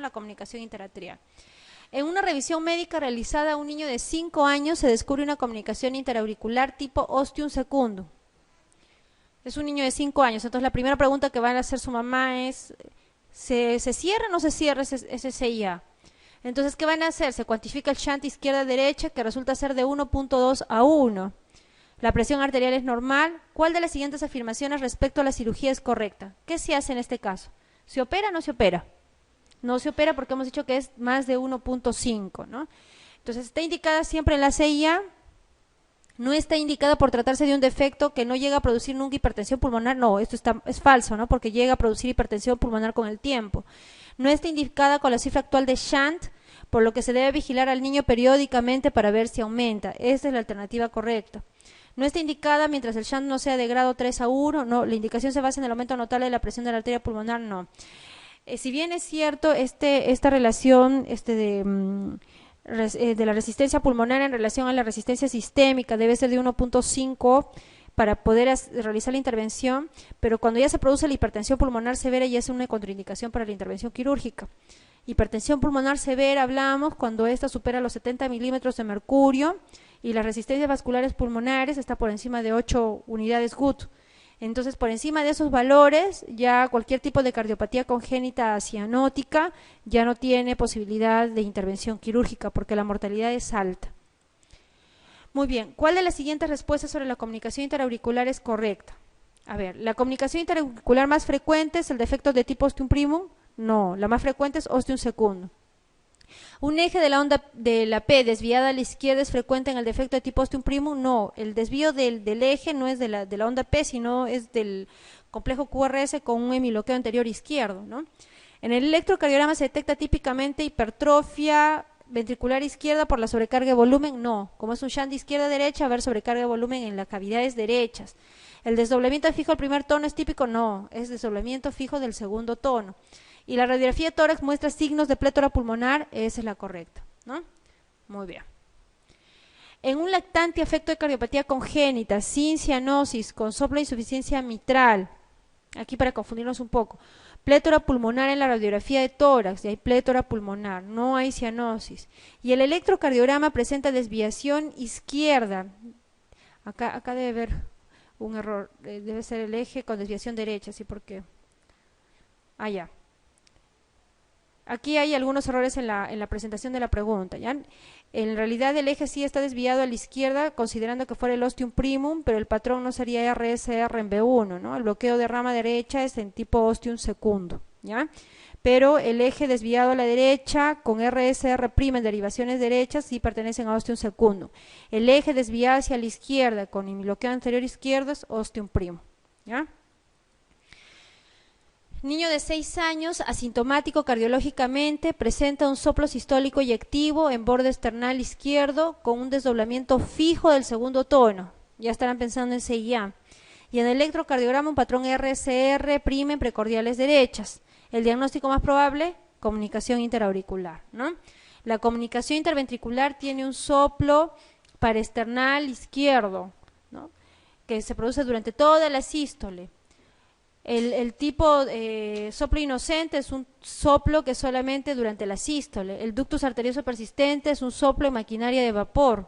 La comunicación interatrial. En una revisión médica realizada a un niño de 5 años se descubre una comunicación interauricular tipo ostium secundum. Es un niño de 5 años, entonces la primera pregunta que va a hacer su mamá es, ¿se cierra o no se cierra ese CIA? Entonces, ¿qué van a hacer? Se cuantifica el shunt izquierda-derecha, que resulta ser de 1.2 a 1. La presión arterial es normal. ¿Cuál de las siguientes afirmaciones respecto a la cirugía es correcta? ¿Qué se hace en este caso? ¿Se opera o no se opera? No se opera porque hemos dicho que es más de 1.5, ¿no? Entonces, está indicada siempre en la CIA. No está indicada por tratarse de un defecto que no llega a producir nunca hipertensión pulmonar. No, esto es falso, ¿no? Porque llega a producir hipertensión pulmonar con el tiempo. No está indicada con la cifra actual de shunt, por lo que se debe vigilar al niño periódicamente para ver si aumenta. Esta es la alternativa correcta. No está indicada mientras el shunt no sea de grado 3 a 1. No, la indicación se basa en el aumento notable de la presión de la arteria pulmonar. No. Si bien es cierto esta relación de la resistencia pulmonar en relación a la resistencia sistémica debe ser de 1.5 para poder realizar la intervención, pero cuando ya se produce la hipertensión pulmonar severa ya es una contraindicación para la intervención quirúrgica. Hipertensión pulmonar severa hablamos cuando ésta supera los 70 milímetros de mercurio y las resistencias vasculares pulmonares está por encima de 8 unidades GUT. Entonces, por encima de esos valores, ya cualquier tipo de cardiopatía congénita cianótica ya no tiene posibilidad de intervención quirúrgica porque la mortalidad es alta. Muy bien, ¿cuál de las siguientes respuestas sobre la comunicación interauricular es correcta? A ver, ¿la comunicación interauricular más frecuente es el defecto de tipo ostium primum? No, la más frecuente es ostium secundum. ¿Un eje de la onda de la P desviada a la izquierda es frecuente en el defecto de tipo ostium primum? No, el desvío del eje no es de la onda P, sino es del complejo QRS con un hemiloqueo anterior izquierdo, ¿no? En el electrocardiograma se detecta típicamente hipertrofia ventricular izquierda por la sobrecarga de volumen. No, como es un shunt de izquierda a derecha, va a haber sobrecarga de volumen en las cavidades derechas. ¿El desdoblamiento fijo del primer tono es típico? No, es desdoblamiento fijo del segundo tono. Y la radiografía de tórax muestra signos de plétora pulmonar, esa es la correcta, ¿no? Muy bien. En un lactante afecto de cardiopatía congénita, sin cianosis, con soplo de insuficiencia mitral, aquí para confundirnos un poco, plétora pulmonar en la radiografía de tórax, y hay plétora pulmonar, no hay cianosis. Y el electrocardiograma presenta desviación izquierda, acá debe haber un error, debe ser el eje con desviación derecha, ¿sí? Porque, ya. Aquí hay algunos errores en la presentación de la pregunta, ¿ya? En realidad el eje sí está desviado a la izquierda, considerando que fuera el ostium primum, pero el patrón no sería RSR en B1, ¿no? El bloqueo de rama derecha es en tipo ostium secundum, ¿ya? Pero el eje desviado a la derecha con RSR' en derivaciones derechas sí pertenecen a ostium secundum. El eje desviado hacia la izquierda con hemiloqueo anterior izquierdo es ostium primum, ¿ya? Niño de 6 años, asintomático cardiológicamente, presenta un soplo sistólico eyectivo en borde external izquierdo con un desdoblamiento fijo del segundo tono. Ya estarán pensando en CIA. Y en el electrocardiograma un patrón RSR' en precordiales derechas. El diagnóstico más probable, comunicación interauricular, ¿no? La comunicación interventricular tiene un soplo paraesternal izquierdo, ¿no? Que se produce durante toda la sístole. El tipo soplo inocente es un soplo que solamente durante la sístole. El ductus arterioso persistente es un soplo en maquinaria de vapor.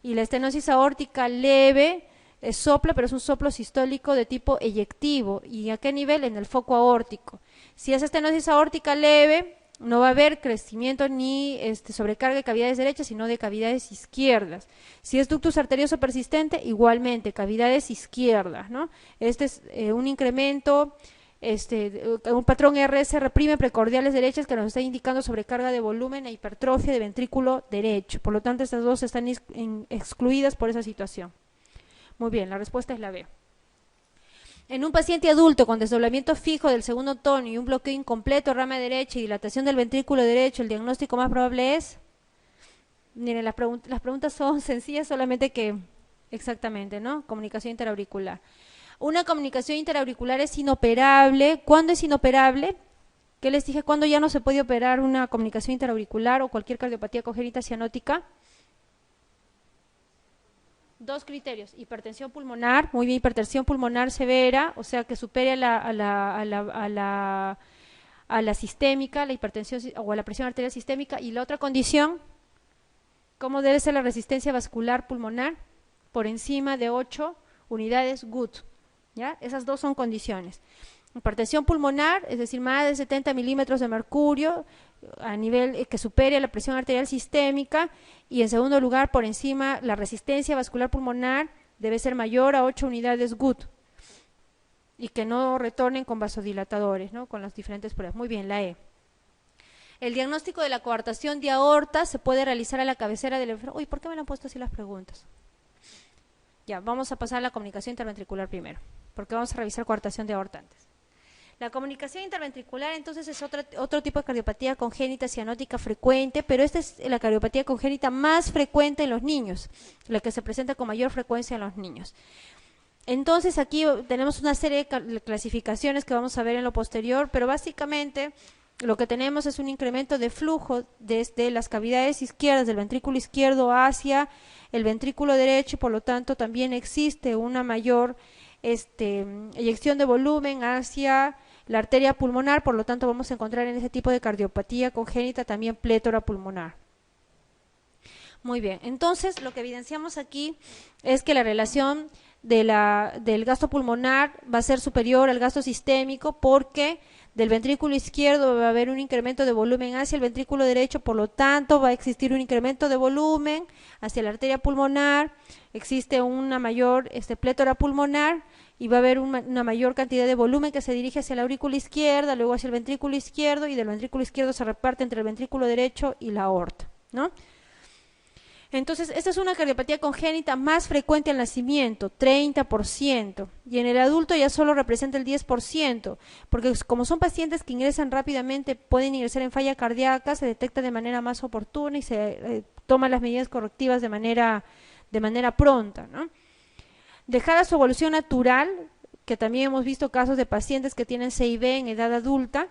Y la estenosis aórtica leve es soplo, pero es un soplo sistólico de tipo eyectivo. ¿Y a qué nivel? En el foco aórtico. Si es estenosis aórtica leve, no va a haber crecimiento ni sobrecarga de cavidades derechas, sino de cavidades izquierdas. Si es ductus arterioso persistente, igualmente, cavidades izquierdas, ¿no? Este es un incremento, un patrón RSR' precordiales derechas que nos está indicando sobrecarga de volumen e hipertrofia de ventrículo derecho. Por lo tanto, estas dos están excluidas por esa situación. Muy bien, la respuesta es la B. En un paciente adulto con desdoblamiento fijo del segundo tono y un bloqueo incompleto rama derecha y dilatación del ventrículo derecho, el diagnóstico más probable es... Miren, las preguntas son sencillas, solamente que... Exactamente, ¿no? Comunicación interauricular. Una comunicación interauricular es inoperable. ¿Cuándo es inoperable? ¿Qué les dije? ¿Cuándo ya no se puede operar una comunicación interauricular o cualquier cardiopatía congénita cianótica? Dos criterios: hipertensión pulmonar, muy bien, hipertensión pulmonar severa, o sea que supere a a la sistémica, la hipertensión o a la presión arterial sistémica. Y la otra condición, ¿cómo debe ser la resistencia vascular pulmonar? Por encima de 8 unidades Good, ¿ya? Esas dos son condiciones. Hipertensión pulmonar, es decir, más de 70 milímetros de mercurio a nivel que supere la presión arterial sistémica, y en segundo lugar, por encima, la resistencia vascular pulmonar debe ser mayor a 8 unidades Good y que no retornen con vasodilatadores, ¿no? Con las diferentes pruebas. Muy bien, la E. El diagnóstico de la coartación de aorta se puede realizar a la cabecera del enfermo. Uy, ¿por qué me han puesto así las preguntas? Ya, vamos a pasar a la comunicación interventricular primero, porque vamos a revisar coartación de aorta antes. La comunicación interventricular entonces es otro tipo de cardiopatía congénita cianótica frecuente, pero esta es la cardiopatía congénita más frecuente en los niños, la que se presenta con mayor frecuencia en los niños. Entonces aquí tenemos una serie de clasificaciones que vamos a ver en lo posterior, pero básicamente lo que tenemos es un incremento de flujo desde las cavidades izquierdas del ventrículo izquierdo hacia el ventrículo derecho, y por lo tanto también existe una mayor eyección de volumen hacia la arteria pulmonar, por lo tanto vamos a encontrar en ese tipo de cardiopatía congénita también plétora pulmonar. Muy bien, entonces lo que evidenciamos aquí es que la relación del gasto pulmonar va a ser superior al gasto sistémico, porque del ventrículo izquierdo va a haber un incremento de volumen hacia el ventrículo derecho, por lo tanto va a existir un incremento de volumen hacia la arteria pulmonar, existe una mayor plétora pulmonar y va a haber una mayor cantidad de volumen que se dirige hacia la aurícula izquierda, luego hacia el ventrículo izquierdo, y del ventrículo izquierdo se reparte entre el ventrículo derecho y la aorta, ¿no? Entonces, esta es una cardiopatía congénita más frecuente al nacimiento, 30%, y en el adulto ya solo representa el 10%, porque como son pacientes que ingresan rápidamente, pueden ingresar en falla cardíaca, se detecta de manera más oportuna y se toman las medidas correctivas de manera pronta, ¿no? Dejada su evolución natural, que también hemos visto casos de pacientes que tienen CIB en edad adulta,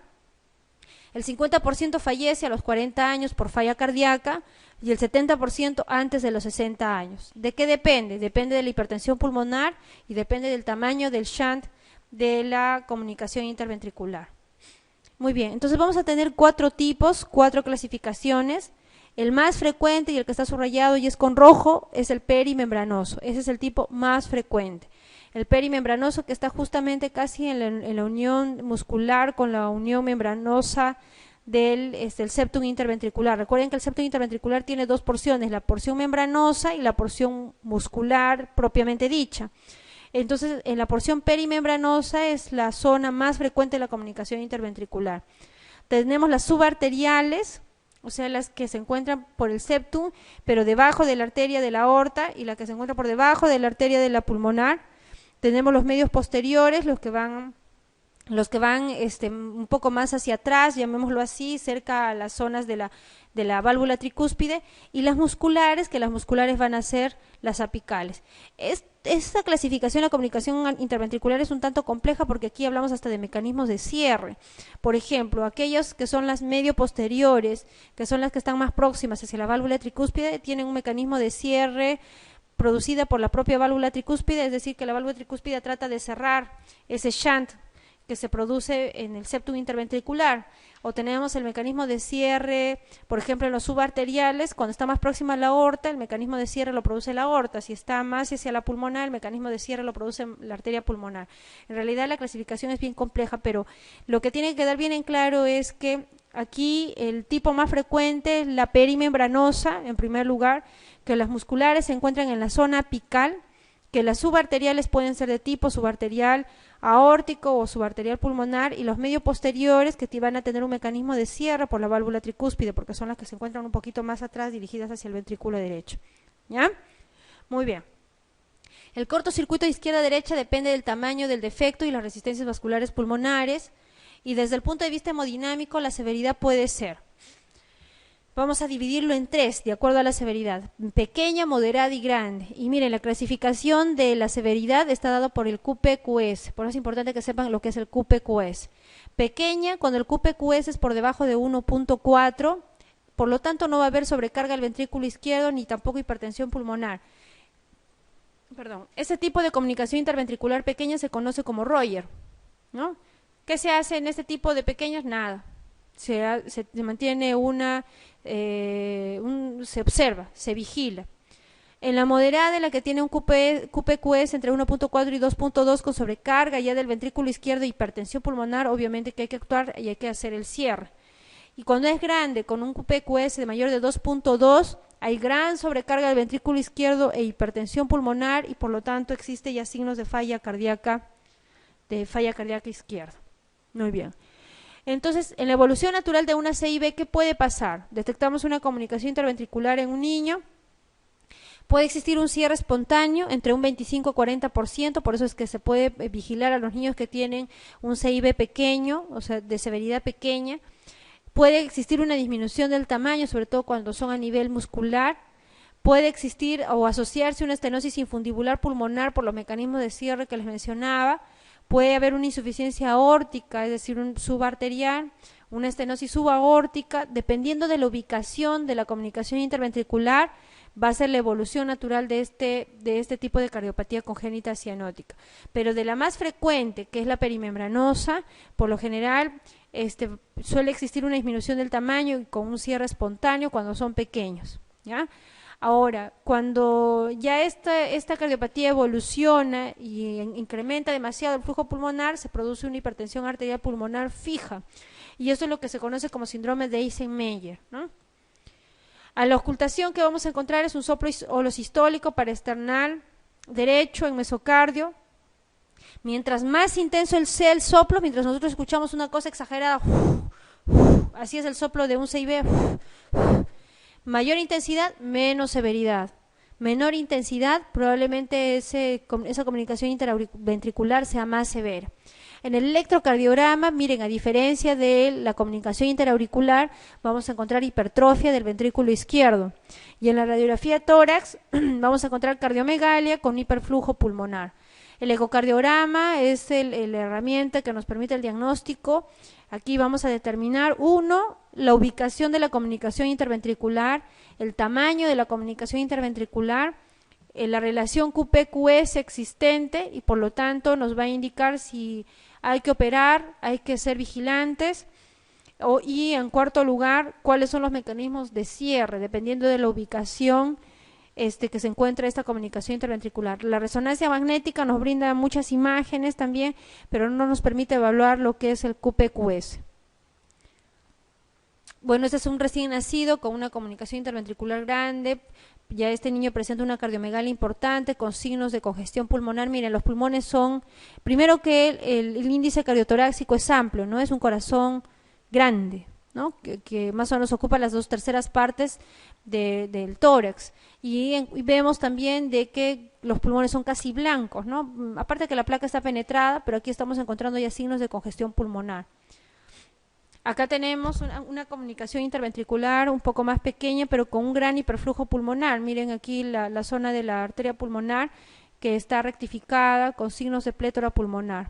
el 50% fallece a los 40 años por falla cardíaca y el 70% antes de los 60 años. ¿De qué depende? Depende de la hipertensión pulmonar y depende del tamaño del shunt de la comunicación interventricular. Muy bien, entonces vamos a tener 4 tipos, 4 clasificaciones. El más frecuente y el que está subrayado y es con rojo es el perimembranoso. Ese es el tipo más frecuente. El perimembranoso, que está justamente casi en la unión muscular con la unión membranosa del septum interventricular. Recuerden que el septum interventricular tiene 2 porciones, la porción membranosa y la porción muscular propiamente dicha. Entonces, en la porción perimembranosa es la zona más frecuente de la comunicación interventricular. Tenemos las subarteriales, o sea, las que se encuentran por el septum, pero debajo de la arteria de la aorta, y la que se encuentra por debajo de la arteria de la pulmonar. Tenemos los medios posteriores, los que van un poco más hacia atrás, llamémoslo así, cerca a las zonas de la válvula tricúspide, y las musculares, que las musculares van a ser las apicales. Esta clasificación de la comunicación interventricular es un tanto compleja, porque aquí hablamos hasta de mecanismos de cierre. Por ejemplo, aquellas que son las medio posteriores, que son las que están más próximas hacia la válvula tricúspide, tienen un mecanismo de cierre producida por la propia válvula tricúspide, es decir, que la válvula tricúspide trata de cerrar ese shunt que se produce en el septum interventricular. O tenemos el mecanismo de cierre, por ejemplo, en los subarteriales, cuando está más próxima a la aorta, el mecanismo de cierre lo produce la aorta. Si está más hacia la pulmonar, el mecanismo de cierre lo produce la arteria pulmonar. En realidad la clasificación es bien compleja, pero lo que tiene que quedar bien en claro es que aquí el tipo más frecuente es la perimembranosa, en primer lugar, que las musculares se encuentran en la zona apical, que las subarteriales pueden ser de tipo subarterial aórtico o subarterial pulmonar, y los medio posteriores que van a tener un mecanismo de cierre por la válvula tricúspide, porque son las que se encuentran un poquito más atrás, dirigidas hacia el ventrículo derecho. ¿Ya? Muy bien. El cortocircuito de izquierda-derecha depende del tamaño del defecto y las resistencias vasculares pulmonares, y desde el punto de vista hemodinámico la severidad puede ser, vamos a dividirlo en 3, de acuerdo a la severidad: pequeña, moderada y grande. Y miren, la clasificación de la severidad está dada por el QPQS, por eso es importante que sepan lo que es el QPQS. Pequeña, cuando el QPQS es por debajo de 1.4, por lo tanto no va a haber sobrecarga al ventrículo izquierdo ni tampoco hipertensión pulmonar. Ese tipo de comunicación interventricular pequeña se conoce como Royer, ¿no? ¿Qué se hace en este tipo de pequeños? Nada. Se mantiene se observa, se vigila. En la moderada, en la que tiene un QPQS entre 1.4 y 2.2 con sobrecarga ya del ventrículo izquierdo, hipertensión pulmonar, obviamente que hay que actuar y hay que hacer el cierre. Y cuando es grande, con un QPQS de mayor de 2.2, hay gran sobrecarga del ventrículo izquierdo e hipertensión pulmonar y por lo tanto existe ya signos de falla cardíaca izquierda. Muy bien. Entonces, en la evolución natural de una CIB, ¿qué puede pasar? Detectamos una comunicación interventricular en un niño. Puede existir un cierre espontáneo entre un 25-40%, por eso es que se puede vigilar a los niños que tienen un CIB pequeño, o sea, de severidad pequeña. Puede existir una disminución del tamaño, sobre todo cuando son a nivel muscular. Puede existir o asociarse una estenosis infundibular pulmonar por los mecanismos de cierre que les mencionaba. Puede haber una insuficiencia aórtica, es decir, un subarterial, una estenosis subaórtica, dependiendo de la ubicación de la comunicación interventricular, va a ser la evolución natural de este tipo de cardiopatía congénita cianótica. Pero de la más frecuente, que es la perimembranosa, por lo general suele existir una disminución del tamaño y con un cierre espontáneo cuando son pequeños, ¿ya? Ahora, cuando ya esta cardiopatía evoluciona y incrementa demasiado el flujo pulmonar, se produce una hipertensión arterial pulmonar fija. Y eso es lo que se conoce como síndrome de Eisenmenger, ¿no? A la ocultación que vamos a encontrar es un soplo holosistólico parasternal derecho en mesocardio. Mientras más intenso sea el soplo, mientras nosotros escuchamos una cosa exagerada, así es el soplo de un CIB, mayor intensidad, menos severidad. Menor intensidad, probablemente esa comunicación interventricular sea más severa. En el electrocardiograma, miren, a diferencia de la comunicación interauricular, vamos a encontrar hipertrofia del ventrículo izquierdo. Y en la radiografía tórax vamos a encontrar cardiomegalia con hiperflujo pulmonar. El ecocardiograma es la herramienta que nos permite el diagnóstico. Aquí vamos a determinar, la ubicación de la comunicación interventricular, el tamaño de la comunicación interventricular, la relación QP-QS existente y por lo tanto nos va a indicar si hay que operar, hay que ser vigilantes y en cuarto lugar, cuáles son los mecanismos de cierre, dependiendo de la ubicación que se encuentra esta comunicación interventricular. La resonancia magnética nos brinda muchas imágenes también, pero no nos permite evaluar lo que es el QP-QS. Bueno, este es un recién nacido con una comunicación interventricular grande. Ya este niño presenta una cardiomegalia importante con signos de congestión pulmonar. Miren, los pulmones son, primero que el índice cardiotorácico es amplio, ¿no? Es un corazón grande, ¿no? Que más o menos ocupa las 2/3 partes del tórax. Y vemos también de que los pulmones son casi blancos, ¿no? Aparte que la placa está penetrada, pero aquí estamos encontrando ya signos de congestión pulmonar. Acá tenemos una comunicación interventricular un poco más pequeña, pero con un gran hiperflujo pulmonar. Miren aquí la zona de la arteria pulmonar que está rectificada con signos de plétora pulmonar.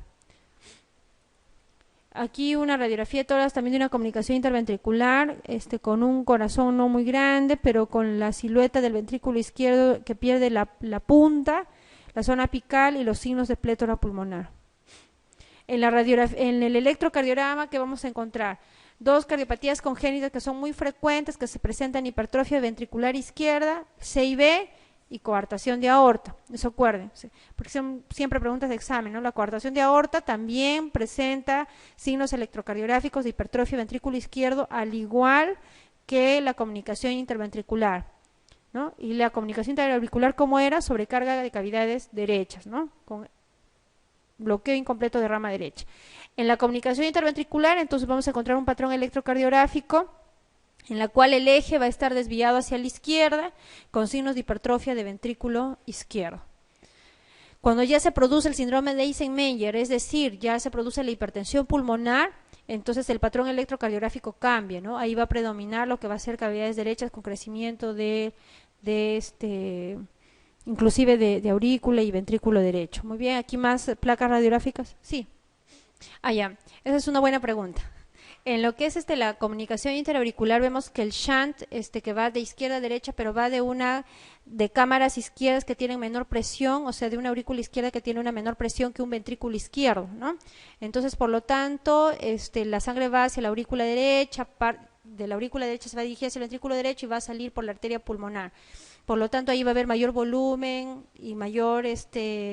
Aquí una radiografía de tórax también de una comunicación interventricular, con un corazón no muy grande, pero con la silueta del ventrículo izquierdo que pierde la punta, la zona apical y los signos de plétora pulmonar. En el electrocardiograma, ¿qué vamos a encontrar? Dos cardiopatías congénitas que son muy frecuentes, que se presentan hipertrofia ventricular izquierda, CIB y coartación de aorta. Eso acuérdense, porque son siempre preguntas de examen, ¿no? La coartación de aorta también presenta signos electrocardiográficos de hipertrofia ventrículo izquierdo, al igual que la comunicación interventricular, ¿no? Y la comunicación interauricular, ¿cómo era? Sobrecarga de cavidades derechas, ¿no? Con bloqueo incompleto de rama derecha. En la comunicación interventricular, entonces vamos a encontrar un patrón electrocardiográfico en la cual el eje va a estar desviado hacia la izquierda con signos de hipertrofia de ventrículo izquierdo. Cuando ya se produce el síndrome de Eisenmenger, es decir, ya se produce la hipertensión pulmonar, entonces el patrón electrocardiográfico cambia, ¿no? Ahí va a predominar lo que va a ser cavidades derechas con crecimiento inclusive de aurícula y ventrículo derecho. Muy bien, aquí más placas radiográficas. Sí. Ya, esa es una buena pregunta. En lo que es la comunicación interauricular vemos que el shunt que va de izquierda a derecha, pero va de cámaras izquierdas que tienen menor presión, o sea, de una aurícula izquierda que tiene una menor presión que un ventrículo izquierdo, ¿no? Entonces, por lo tanto, la sangre va hacia la aurícula derecha, de la aurícula derecha se va a dirigir hacia el ventrículo derecho y va a salir por la arteria pulmonar. Por lo tanto, ahí va a haber mayor volumen y mayor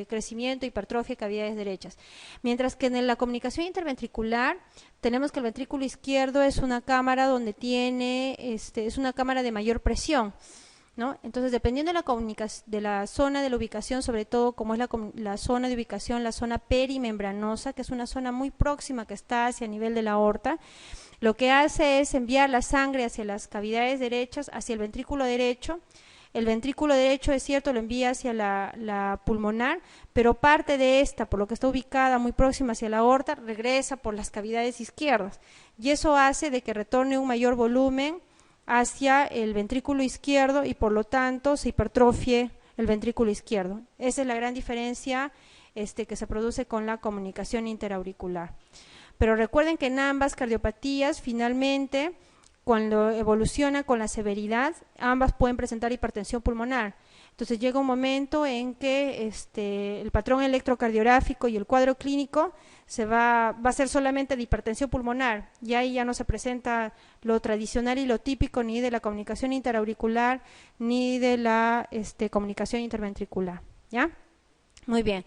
crecimiento, hipertrofia de cavidades derechas. Mientras que en la comunicación interventricular tenemos que el ventrículo izquierdo es una cámara donde es una cámara de mayor presión, ¿no? Entonces, dependiendo de la zona de la ubicación, sobre todo como es la zona de ubicación, la zona perimembranosa, que es una zona muy próxima que está hacia el nivel de la aorta, lo que hace es enviar la sangre hacia las cavidades derechas, hacia el ventrículo derecho. El ventrículo derecho, es cierto, lo envía hacia la pulmonar, pero parte de esta, por lo que está ubicada muy próxima hacia la aorta, regresa por las cavidades izquierdas. Y eso hace de que retorne un mayor volumen hacia el ventrículo izquierdo y por lo tanto se hipertrofie el ventrículo izquierdo. Esa es la gran diferencia que se produce con la comunicación interauricular. Pero recuerden que en ambas cardiopatías, finalmente, cuando evoluciona con la severidad, ambas pueden presentar hipertensión pulmonar. Entonces llega un momento en que el patrón electrocardiográfico y el cuadro clínico va a ser solamente de hipertensión pulmonar, y ahí ya no se presenta lo tradicional y lo típico ni de la comunicación interauricular ni de la comunicación interventricular. ¿Ya? Muy bien.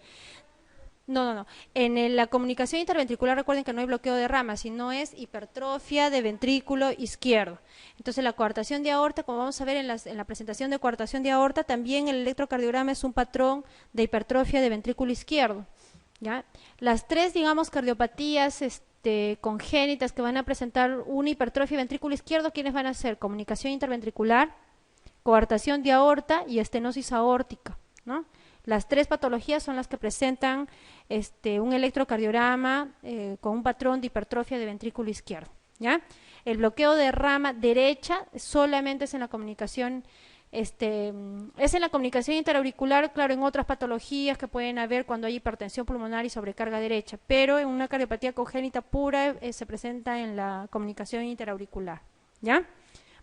No. En la comunicación interventricular recuerden que no hay bloqueo de ramas, sino es hipertrofia de ventrículo izquierdo. Entonces la coartación de aorta, como vamos a ver en la presentación de coartación de aorta, también el electrocardiograma es un patrón de hipertrofia de ventrículo izquierdo. ¿Ya? Las tres, digamos, cardiopatías congénitas que van a presentar una hipertrofia de ventrículo izquierdo, ¿quiénes van a ser? Comunicación interventricular, coartación de aorta y estenosis aórtica, ¿no? Las tres patologías son las que presentan un electrocardiograma con un patrón de hipertrofia de ventrículo izquierdo. ¿Ya? El bloqueo de rama derecha solamente es en la comunicación, es en la comunicación interauricular, claro, en otras patologías que pueden haber cuando hay hipertensión pulmonar y sobrecarga derecha, pero en una cardiopatía congénita pura se presenta en la comunicación interauricular. ¿Ya?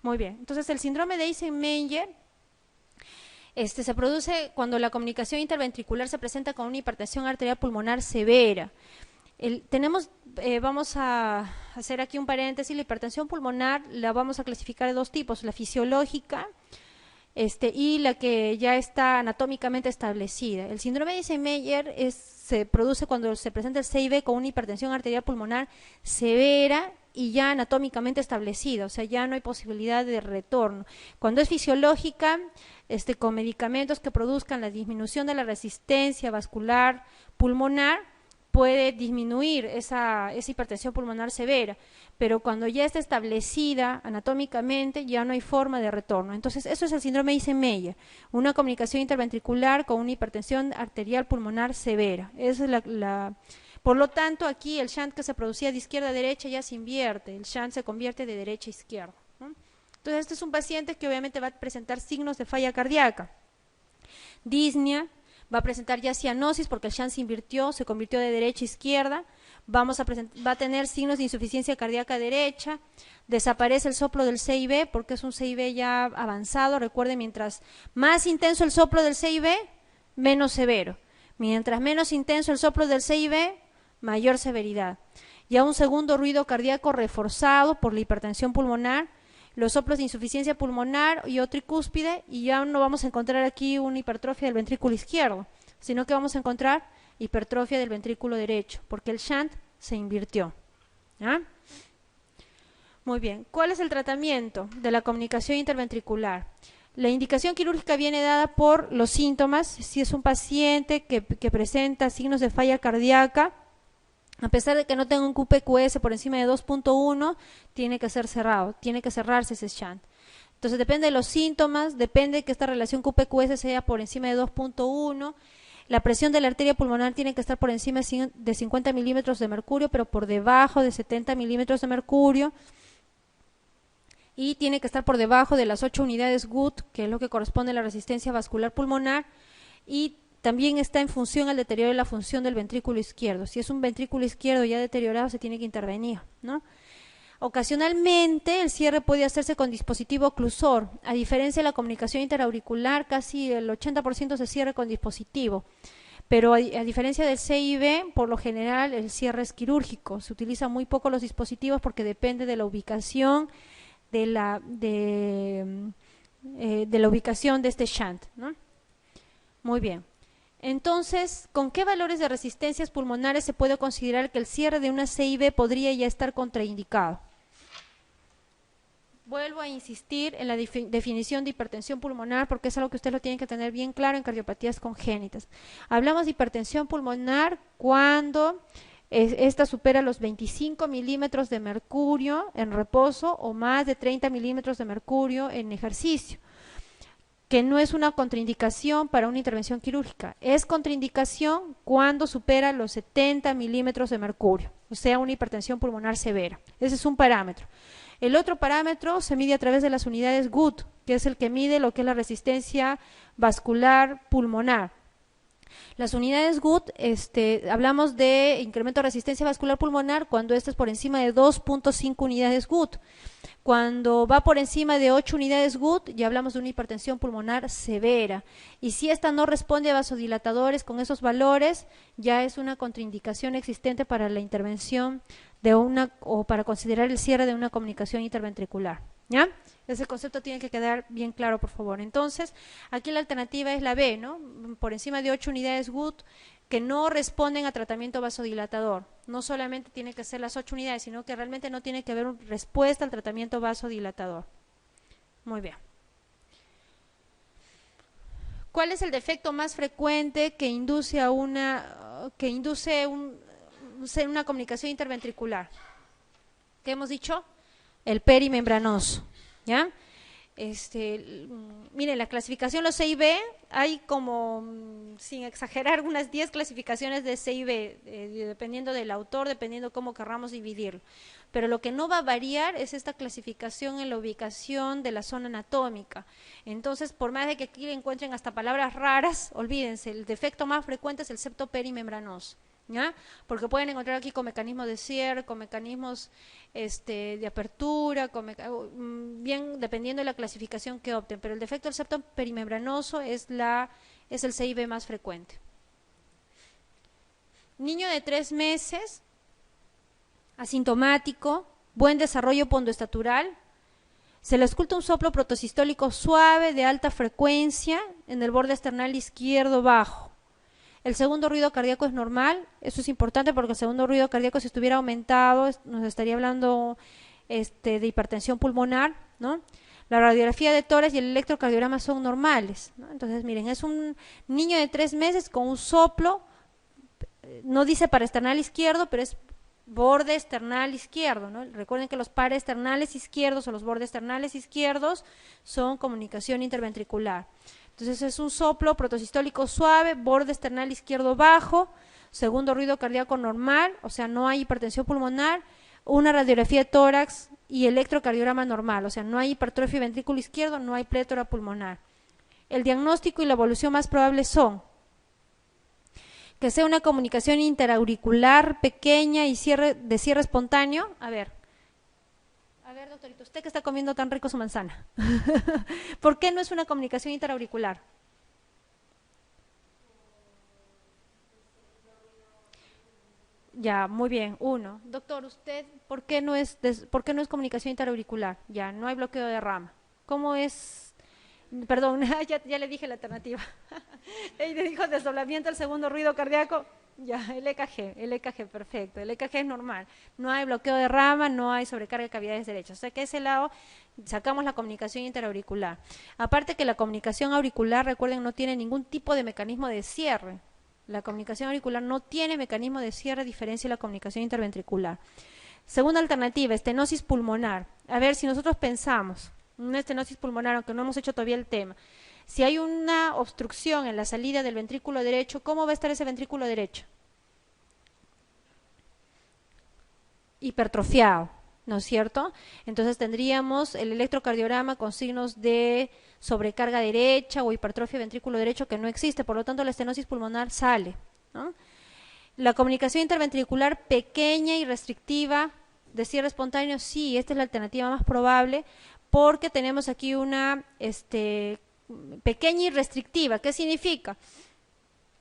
Muy bien. Entonces, el síndrome de Eisenmenger se produce cuando la comunicación interventricular se presenta con una hipertensión arterial pulmonar severa. Vamos a hacer aquí un paréntesis, la hipertensión pulmonar la vamos a clasificar de dos tipos, la fisiológica y la que ya está anatómicamente establecida. El síndrome de Eisenmenger se produce cuando se presenta el CIB con una hipertensión arterial pulmonar severa y ya anatómicamente establecida, o sea, ya no hay posibilidad de retorno. Cuando es fisiológica, con medicamentos que produzcan la disminución de la resistencia vascular pulmonar, puede disminuir esa hipertensión pulmonar severa, pero cuando ya está establecida anatómicamente ya no hay forma de retorno. Entonces, eso es el síndrome de Eisenmenger, una comunicación interventricular con una hipertensión arterial pulmonar severa. Esa es Por lo tanto, aquí el shunt que se producía de izquierda a derecha ya se invierte, el shunt se convierte de derecha a izquierda, ¿no? Entonces, este es un paciente que obviamente va a presentar signos de falla cardíaca, disnea, va a presentar ya cianosis porque el shunt se invirtió, se convirtió de derecha a izquierda, va a tener signos de insuficiencia cardíaca derecha, desaparece el soplo del CIB porque es un CIB ya avanzado. Recuerden, mientras más intenso el soplo del CIB, menos severo. Mientras menos intenso el soplo del CIB, mayor severidad. Ya un segundo ruido cardíaco reforzado por la hipertensión pulmonar, los soplos de insuficiencia pulmonar y o tricúspide, y ya no vamos a encontrar aquí una hipertrofia del ventrículo izquierdo, sino que vamos a encontrar hipertrofia del ventrículo derecho, porque el shunt se invirtió. ¿Ah? Muy bien, ¿cuál es el tratamiento de la comunicación interventricular? La indicación quirúrgica viene dada por los síntomas. Si es un paciente que presenta signos de falla cardíaca, a pesar de que no tenga un QPQS por encima de 2.1, tiene que ser cerrado, tiene que cerrarse ese shunt. Entonces depende de los síntomas, depende de que esta relación QPQS sea por encima de 2.1, la presión de la arteria pulmonar tiene que estar por encima de 50 milímetros de mercurio, pero por debajo de 70 milímetros de mercurio, y tiene que estar por debajo de las 8 unidades GUT, que es lo que corresponde a la resistencia vascular pulmonar, y también está en función al deterioro de la función del ventrículo izquierdo. Si es un ventrículo izquierdo ya deteriorado, se tiene que intervenir, ¿no? Ocasionalmente el cierre puede hacerse con dispositivo oclusor, a diferencia de la comunicación interauricular, casi el 80% se cierra con dispositivo, pero a diferencia del CIB, por lo general el cierre es quirúrgico, se utilizan muy poco los dispositivos porque depende de la ubicación de la ubicación de este shunt, ¿no? Muy bien. Entonces, ¿con qué valores de resistencias pulmonares se puede considerar que el cierre de una CIB podría ya estar contraindicado? Vuelvo a insistir en la definición de hipertensión pulmonar porque es algo que ustedes lo tienen que tener bien claro en cardiopatías congénitas. Hablamos de hipertensión pulmonar cuando esta supera los 25 milímetros de mercurio en reposo o más de 30 milímetros de mercurio en ejercicio, que no es una contraindicación para una intervención quirúrgica, es contraindicación cuando supera los 70 milímetros de mercurio, o sea, una hipertensión pulmonar severa. Ese es un parámetro. El otro parámetro se mide a través de las unidades Gut, que es el que mide lo que es la resistencia vascular pulmonar. Las unidades Gut, hablamos de incremento de resistencia vascular pulmonar cuando esto es por encima de 2.5 unidades Gut. Cuando va por encima de 8 unidades Gut, ya hablamos de una hipertensión pulmonar severa. Y si esta no responde a vasodilatadores con esos valores, ya es una contraindicación existente para la intervención o para considerar el cierre de una comunicación interventricular. ¿Ya? Ese concepto tiene que quedar bien claro, por favor. Entonces, aquí la alternativa es la B, ¿no? Por encima de 8 unidades Gut que no responden a tratamiento vasodilatador. No solamente tiene que ser las 8 unidades, sino que realmente no tiene que haber una respuesta al tratamiento vasodilatador. Muy bien. ¿Cuál es el defecto más frecuente que induce una comunicación interventricular? ¿Qué hemos dicho? El perimembranoso, ¿ya? Miren, la clasificación, los CIB, hay como, sin exagerar, unas 10 clasificaciones de CIB, dependiendo del autor, dependiendo cómo querramos dividirlo. Pero lo que no va a variar es esta clasificación en la ubicación de la zona anatómica. Entonces, por más de que aquí le encuentren hasta palabras raras, olvídense, el defecto más frecuente es el septo perimembranoso. ¿Ya? Porque pueden encontrar aquí con mecanismos de cierre, con mecanismos de apertura, bien dependiendo de la clasificación que opten, pero el defecto del septo perimembranoso es el CIB más frecuente. Niño de 3 meses, asintomático, buen desarrollo pondoestatural, se le ausculta un soplo protosistólico suave de alta frecuencia en el borde esternal izquierdo bajo. El segundo ruido cardíaco es normal, eso es importante porque el segundo ruido cardíaco, si estuviera aumentado, nos estaría hablando de hipertensión pulmonar, ¿no? La radiografía de tórax y el electrocardiograma son normales, ¿no? Entonces, miren, es un niño de 3 meses con un soplo, no dice paraesternal izquierdo, pero es borde esternal izquierdo, ¿no? Recuerden que los paraesternales izquierdos o los bordes esternales izquierdos son comunicación interventricular. Entonces es un soplo protosistólico suave, borde esternal izquierdo bajo, segundo ruido cardíaco normal, o sea, no hay hipertensión pulmonar, una radiografía de tórax y electrocardiograma normal, o sea, no hay hipertrofia ventrículo izquierdo, no hay plétora pulmonar. El diagnóstico y la evolución más probables son que sea una comunicación interauricular pequeña y de cierre espontáneo. A ver, doctorito, usted que está comiendo tan rico su manzana, ¿por qué no es una comunicación interauricular? Ya, muy bien. 1. Doctor, ¿usted por qué no es comunicación interauricular? Ya, no hay bloqueo de rama. ¿Cómo es? Perdón, ya le dije la alternativa. Él le dijo desdoblamiento al segundo ruido cardíaco. Ya, el EKG, perfecto. El EKG es normal. No hay bloqueo de rama, no hay sobrecarga de cavidades derechas. O sea que ese lado sacamos la comunicación interauricular. Aparte que la comunicación auricular, recuerden, no tiene ningún tipo de mecanismo de cierre. La comunicación auricular no tiene mecanismo de cierre, a diferencia de la comunicación interventricular. Segunda alternativa, estenosis pulmonar. A ver, si nosotros pensamos una estenosis pulmonar, aunque no hemos hecho todavía el tema, si hay una obstrucción en la salida del ventrículo derecho, ¿cómo va a estar ese ventrículo derecho? Hipertrofiado, ¿no es cierto? Entonces tendríamos el electrocardiograma con signos de sobrecarga derecha o hipertrofia ventrículo derecho que no existe, por lo tanto la estenosis pulmonar sale, ¿no? La comunicación interventricular pequeña y restrictiva, De cierre espontáneo, sí, esta es la alternativa más probable porque tenemos aquí una pequeña y restrictiva. ¿Qué significa?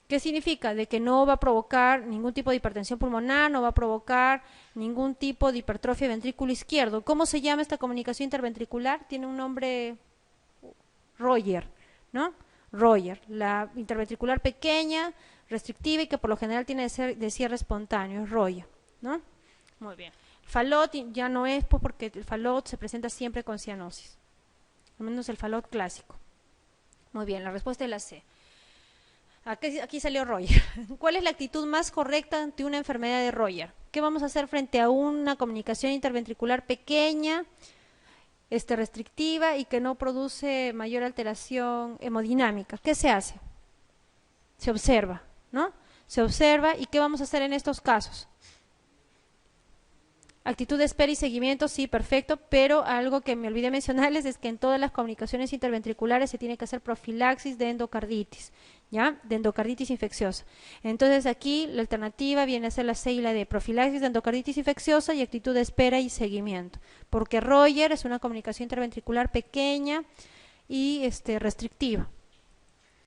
¿Qué significa? De que no va a provocar ningún tipo de hipertensión pulmonar, no va a provocar ningún tipo de hipertrofia ventrículo izquierdo. ¿Cómo se llama esta comunicación interventricular? Tiene un nombre, Royer, ¿no? Royer, la interventricular pequeña, restrictiva y que por lo general tiene de cierre espontáneo, es Royer, ¿no? Muy bien. Fallot ya no es porque el Fallot se presenta siempre con cianosis, al menos el Fallot clásico. Muy bien, la respuesta es la C. Aquí salió Royer. ¿Cuál es la actitud más correcta ante una enfermedad de Royer? ¿Qué vamos a hacer frente a una comunicación interventricular pequeña, restrictiva y que no produce mayor alteración hemodinámica? ¿Qué se hace? Se observa, ¿no? Se observa. ¿Y qué vamos a hacer en estos casos? Actitud de espera y seguimiento, sí, perfecto, pero algo que me olvidé mencionarles es que en todas las comunicaciones interventriculares se tiene que hacer profilaxis de endocarditis, ¿ya? De endocarditis infecciosa. Entonces aquí la alternativa viene a ser la C y la D, profilaxis de endocarditis infecciosa y actitud de espera y seguimiento, porque Royer es una comunicación interventricular pequeña y restrictiva.